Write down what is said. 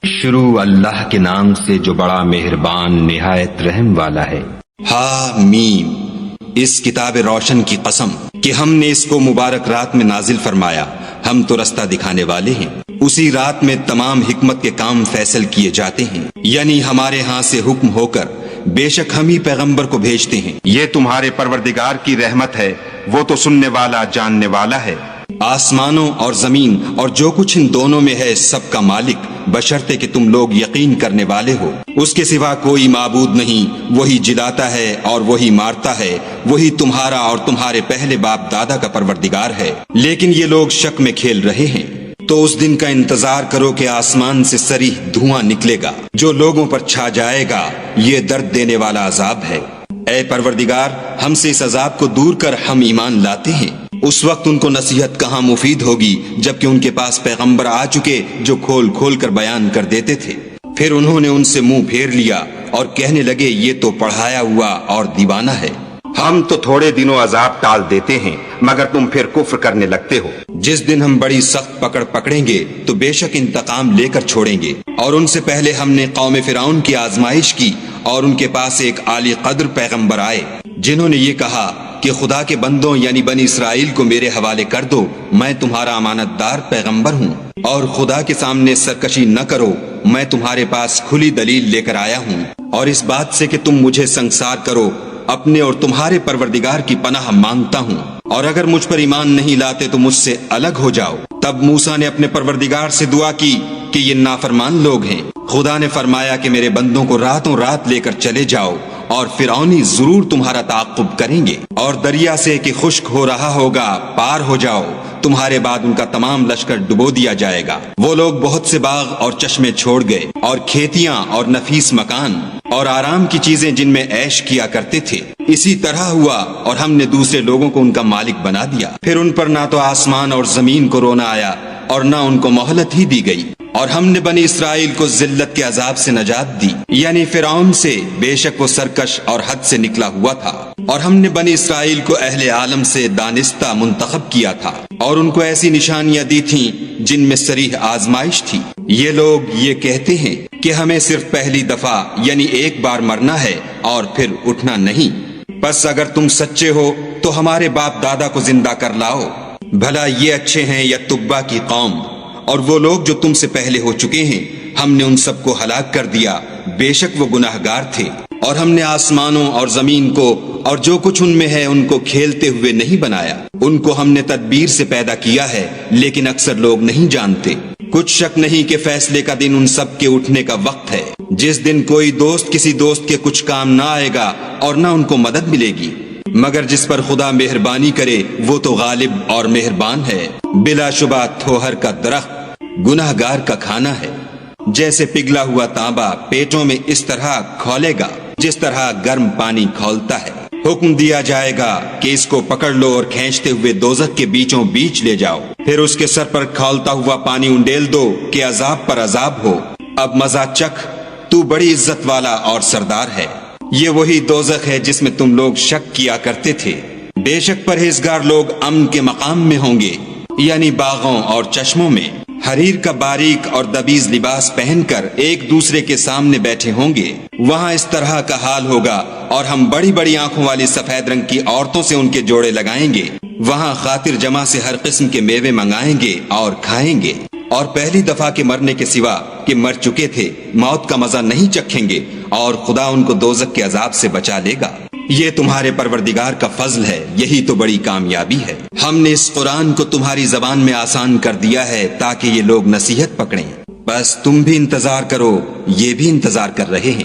شروع اللہ کے نام سے جو بڑا مہربان نہایت رحم والا ہے۔ حامیم، اس کتاب روشن کی قسم کہ ہم نے اس کو مبارک رات میں نازل فرمایا، ہم تو رستہ دکھانے والے ہیں۔ اسی رات میں تمام حکمت کے کام فیصل کیے جاتے ہیں، یعنی ہمارے ہاں سے حکم ہو کر بے شک ہم ہی پیغمبر کو بھیجتے ہیں۔ یہ تمہارے پروردگار کی رحمت ہے، وہ تو سننے والا جاننے والا ہے۔ آسمانوں اور زمین اور جو کچھ ان دونوں میں ہے سب کا مالک، بشرطے کہ تم لوگ یقین کرنے والے ہو۔ اس کے سوا کوئی معبود نہیں، وہی جلاتا ہے اور وہی مارتا ہے، وہی تمہارا اور تمہارے پہلے باپ دادا کا پروردگار ہے، لیکن یہ لوگ شک میں کھیل رہے ہیں۔ تو اس دن کا انتظار کرو کہ آسمان سے صریح دھواں نکلے گا جو لوگوں پر چھا جائے گا، یہ درد دینے والا عذاب ہے۔ اے پروردگار، ہم سے اس عذاب کو دور کر، ہم ایمان لاتے ہیں۔ اس وقت ان کو نصیحت کہاں مفید ہوگی جبکہ ان کے پاس پیغمبر آ چکے جو کھول کھول کر بیان کر دیتے تھے۔ پھر انہوں نے ان سے منہ پھیر لیا اور کہنے لگے یہ تو پڑھایا ہوا اور دیوانہ ہے۔ ہم تو تھوڑے دنوں عذاب ٹال دیتے ہیں مگر تم پھر کفر کرنے لگتے ہو۔ جس دن ہم بڑی سخت پکڑ پکڑیں گے تو بے شک انتقام لے کر چھوڑیں گے۔ اور ان سے پہلے ہم نے قوم فرعون کی آزمائش کی اور ان کے پاس ایک عالی قدر پیغمبر آئے جنہوں نے یہ کہا کہ خدا کے بندوں یعنی بنی اسرائیل کو میرے حوالے کر دو، میں تمہارا امانت دار پیغمبر ہوں، اور خدا کے سامنے سرکشی نہ کرو، میں تمہارے پاس کھلی دلیل لے کر آیا ہوں، اور اس بات سے کہ تم مجھے سنگسار کرو اپنے اور تمہارے پروردگار کی پناہ مانگتا ہوں، اور اگر مجھ پر ایمان نہیں لاتے تو مجھ سے الگ ہو جاؤ۔ تب موسیٰ نے اپنے پروردگار سے دعا کی کہ یہ نافرمان لوگ ہیں۔ خدا نے فرمایا کہ میرے بندوں کو راتوں رات لے کر چلے جاؤ، اور فرعونی ضرور تمہارا تعاقب کریں گے، اور دریا سے کہ خشک ہو رہا ہوگا پار ہو جاؤ، تمہارے بعد ان کا تمام لشکر ڈبو دیا جائے گا۔ وہ لوگ بہت سے باغ اور چشمے چھوڑ گئے، اور کھیتیاں اور نفیس مکان اور آرام کی چیزیں جن میں عیش کیا کرتے تھے۔ اسی طرح ہوا اور ہم نے دوسرے لوگوں کو ان کا مالک بنا دیا۔ پھر ان پر نہ تو آسمان اور زمین کو رونا آیا اور نہ ان کو مہلت ہی دی گئی، اور ہم نے بنی اسرائیل کو ذلت کے عذاب سے نجات دی، یعنی فرعون سے، بے شک وہ سرکش اور حد سے نکلا ہوا تھا۔ اور ہم نے بنی اسرائیل کو اہل عالم سے دانستہ منتخب کیا تھا، اور ان کو ایسی نشانیاں دی تھیں جن میں صریح آزمائش تھی۔ یہ لوگ یہ کہتے ہیں کہ ہمیں صرف پہلی دفعہ یعنی ایک بار مرنا ہے اور پھر اٹھنا نہیں۔ بس اگر تم سچے ہو تو ہمارے باپ دادا کو زندہ کر لاؤ، بھلا یہ اچھے ہیں یا تبا کی قوم؟ اور وہ لوگ جو تم سے پہلے ہو چکے ہیں ہم نے ان سب کو ہلاک کر دیا، بے شک وہ گناہ گار تھے۔ اور ہم نے آسمانوں اور زمین کو اور جو کچھ ان میں ہے ان کو کھیلتے ہوئے نہیں بنایا، ان کو ہم نے تدبیر سے پیدا کیا ہے، لیکن اکثر لوگ نہیں جانتے۔ کچھ شک نہیں کہ فیصلے کا دن ان سب کے اٹھنے کا وقت ہے، جس دن کوئی دوست کسی دوست کے کچھ کام نہ آئے گا اور نہ ان کو مدد ملے گی، مگر جس پر خدا مہربانی کرے وہ تو غالب اور مہربان ہے۔ بلا شبہ تھوہر کا درخت گناہ گار کا کھانا ہے، جیسے پگھلا ہوا تانبا پیٹوں میں اس طرح کھولے گا جس طرح گرم پانی کھولتا ہے۔ حکم دیا جائے گا کہ اس کو پکڑ لو اور کھینچتے ہوئے دوزخ کے بیچوں بیچ لے جاؤ، پھر اس کے سر پر کھولتا ہوا پانی انڈیل دو کہ عذاب پر عذاب ہو، اب مزہ چکھ، تو بڑی عزت والا اور سردار ہے۔ یہ وہی دوزخ ہے جس میں تم لوگ شک کیا کرتے تھے۔ بے شک پرہیزگار لوگ امن کے مقام میں ہوں گے، یعنی باغوں اور چشموں میں، حریر کا باریک اور دبیز لباس پہن کر ایک دوسرے کے سامنے بیٹھے ہوں گے۔ وہاں اس طرح کا حال ہوگا، اور ہم بڑی بڑی آنکھوں والی سفید رنگ کی عورتوں سے ان کے جوڑے لگائیں گے۔ وہاں خاطر جمع سے ہر قسم کے میوے منگائیں گے اور کھائیں گے، اور پہلی دفعہ کے مرنے کے سوا کہ مر چکے تھے موت کا مزہ نہیں چکھیں گے، اور خدا ان کو دوزخ کے عذاب سے بچا لے گا۔ یہ تمہارے پروردگار کا فضل ہے، یہی تو بڑی کامیابی ہے۔ ہم نے اس قرآن کو تمہاری زبان میں آسان کر دیا ہے تاکہ یہ لوگ نصیحت پکڑیں۔ بس تم بھی انتظار کرو، یہ بھی انتظار کر رہے ہیں۔